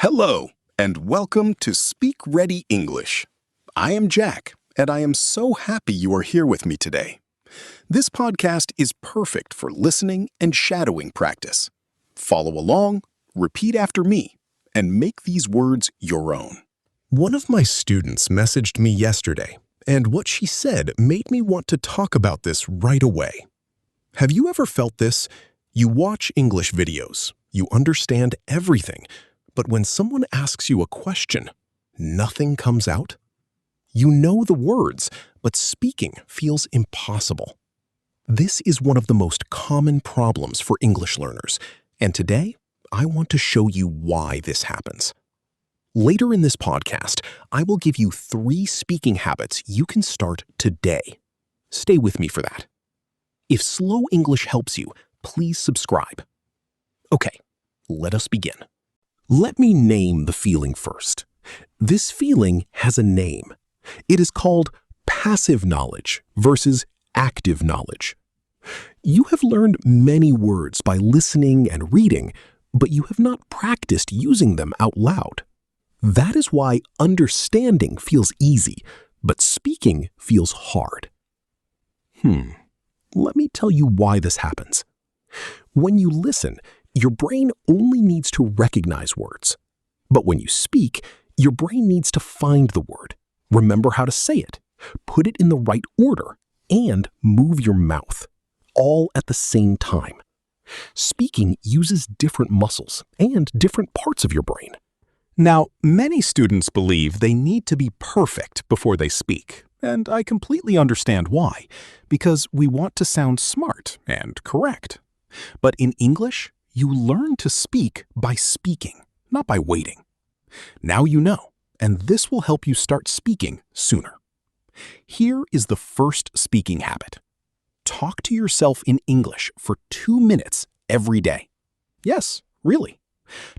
Hello, and welcome to Speak Ready English. I am Jack, and I am so happy you are here with me today. This podcast is perfect for listening and shadowing practice. Follow along, repeat after me, and make these words your own. One of my students messaged me yesterday, and what she said made me want to talk about this right away. Have you ever felt this? You watch English videos, you understand everything, but when someone asks you a question, nothing comes out? You know the words, but speaking feels impossible. This is one of the most common problems for English learners, and today I want to show you why this happens. Later in this podcast, I will give you 3 speaking habits you can start today. Stay with me for that. If Slow English helps you, please subscribe. Okay, let us begin. Let me name the feeling first. This feeling has a name. It is called passive knowledge versus active knowledge. You have learned many words by listening and reading, but you have not practiced using them out loud. That is why understanding feels easy, but speaking feels hard. Let me tell you why this happens. When you listen, your brain only needs to recognize words. But when you speak, your brain needs to find the word, remember how to say it, put it in the right order, and move your mouth, all at the same time. Speaking uses different muscles and different parts of your brain. Now, many students believe they need to be perfect before they speak, and I completely understand why, because we want to sound smart and correct. But in English, you learn to speak by speaking, not by waiting. Now you know, and this will help you start speaking sooner. Here is the first speaking habit. Talk to yourself in English for 2 minutes every day. Yes, really.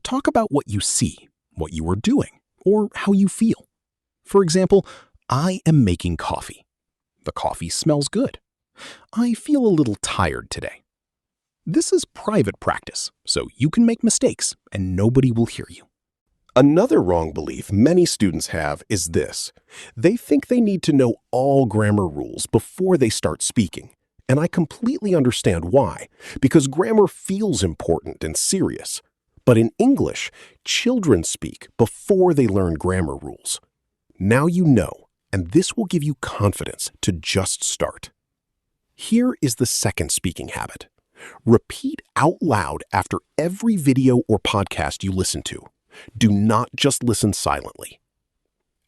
Talk about what you see, what you are doing, or how you feel. For example, I am making coffee. The coffee smells good. I feel a little tired today. This is private practice, so you can make mistakes and nobody will hear you. Another wrong belief many students have is this. They think they need to know all grammar rules before they start speaking. And I completely understand why, because grammar feels important and serious. But in English, children speak before they learn grammar rules. Now you know, and this will give you confidence to just start. Here is the second speaking habit. Repeat out loud after every video or podcast you listen to. Do not just listen silently.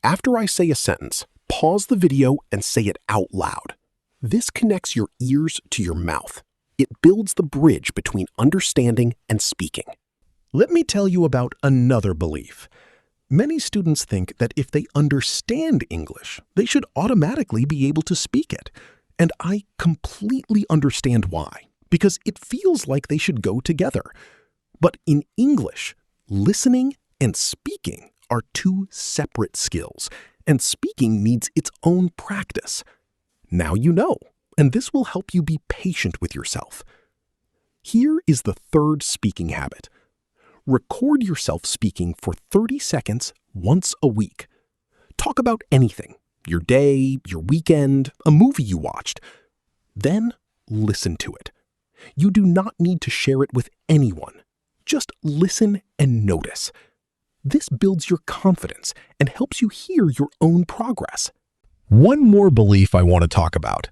After I say a sentence, pause the video and say it out loud. This connects your ears to your mouth. It builds the bridge between understanding and speaking. Let me tell you about another belief. Many students think that if they understand English, they should automatically be able to speak it. And I completely understand why, because it feels like they should go together. But in English, listening and speaking are 2 separate skills, and speaking needs its own practice. Now you know, and this will help you be patient with yourself. Here is the third speaking habit. Record yourself speaking for 30 seconds once a week. Talk about anything, your day, your weekend, a movie you watched. Then listen to it. You do not need to share it with anyone. Just listen and notice. This builds your confidence and helps you hear your own progress. One more belief I want to talk about.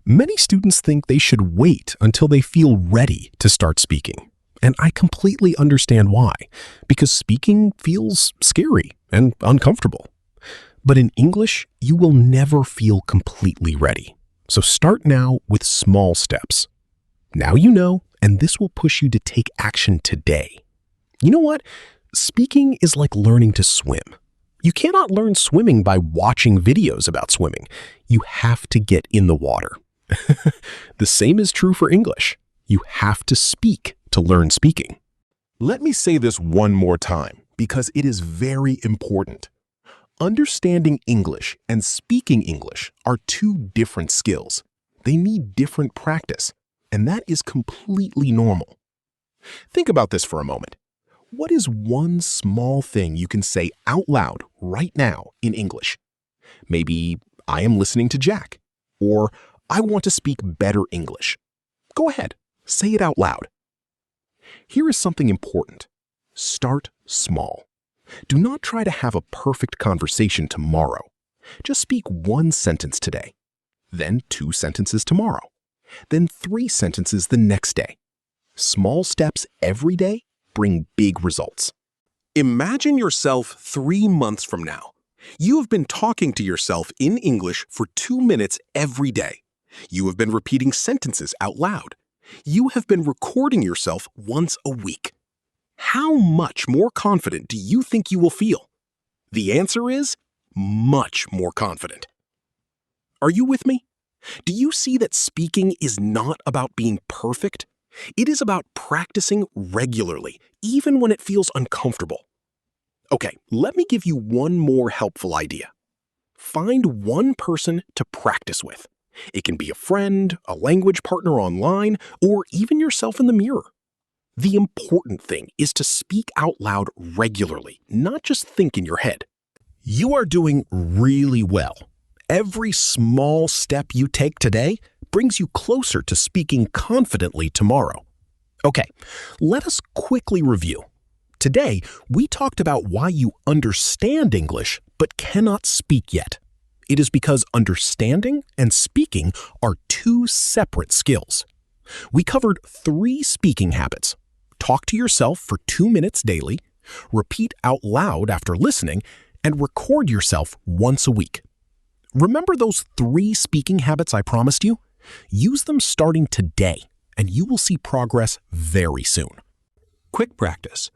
Many students think they should wait until they feel ready to start speaking. And I completely understand why, because speaking feels scary and uncomfortable. But in English, you will never feel completely ready. So start now with small steps. Now you know, and this will push you to take action today. You know what? Speaking is like learning to swim. You cannot learn swimming by watching videos about swimming. You have to get in the water. The same is true for English. You have to speak to learn speaking. Let me say this one more time because it is very important. Understanding English and speaking English are 2 different skills. They need different practice, and that is completely normal. Think about this for a moment. What is one small thing you can say out loud right now in English? Maybe, I am listening to Jack, or I want to speak better English. Go ahead, say it out loud. Here is something important. Start small. Do not try to have a perfect conversation tomorrow. Just speak one sentence today, then 2 sentences tomorrow, then 3 sentences the next day. Small steps every day bring big results. Imagine yourself 3 months from now. You have been talking to yourself in English for 2 minutes every day. You have been repeating sentences out loud. You have been recording yourself once a week. How much more confident do you think you will feel? The answer is much more confident. Are you with me? Do you see that speaking is not about being perfect? It is about practicing regularly, even when it feels uncomfortable. Okay, let me give you one more helpful idea. Find one person to practice with. It can be a friend, a language partner online, or even yourself in the mirror. The important thing is to speak out loud regularly, not just think in your head. You are doing really well. Every small step you take today brings you closer to speaking confidently tomorrow. Okay, let us quickly review. Today, we talked about why you understand English but cannot speak yet. It is because understanding and speaking are 2 separate skills. We covered 3 speaking habits. Talk to yourself for 2 minutes daily, repeat out loud after listening, and record yourself once a week. Remember those 3 speaking habits I promised you? Use them starting today, and you will see progress very soon. Quick practice.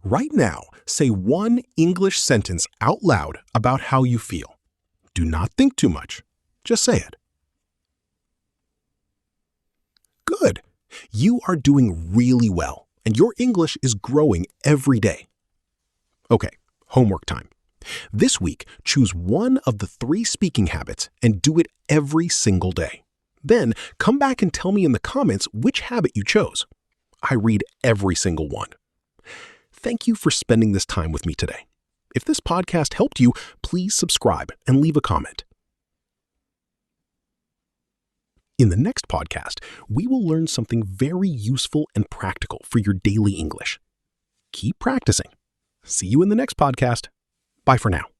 Right now, say one English sentence out loud about how you feel. Do not think too much. Just say it. Good. You are doing really well, and your English is growing every day. Okay, homework time. This week, choose one of the 3 speaking habits and do it every single day. Then, come back and tell me in the comments which habit you chose. I read every single one. Thank you for spending this time with me today. If this podcast helped you, please subscribe and leave a comment. In the next podcast, we will learn something very useful and practical for your daily English. Keep practicing. See you in the next podcast. Bye for now.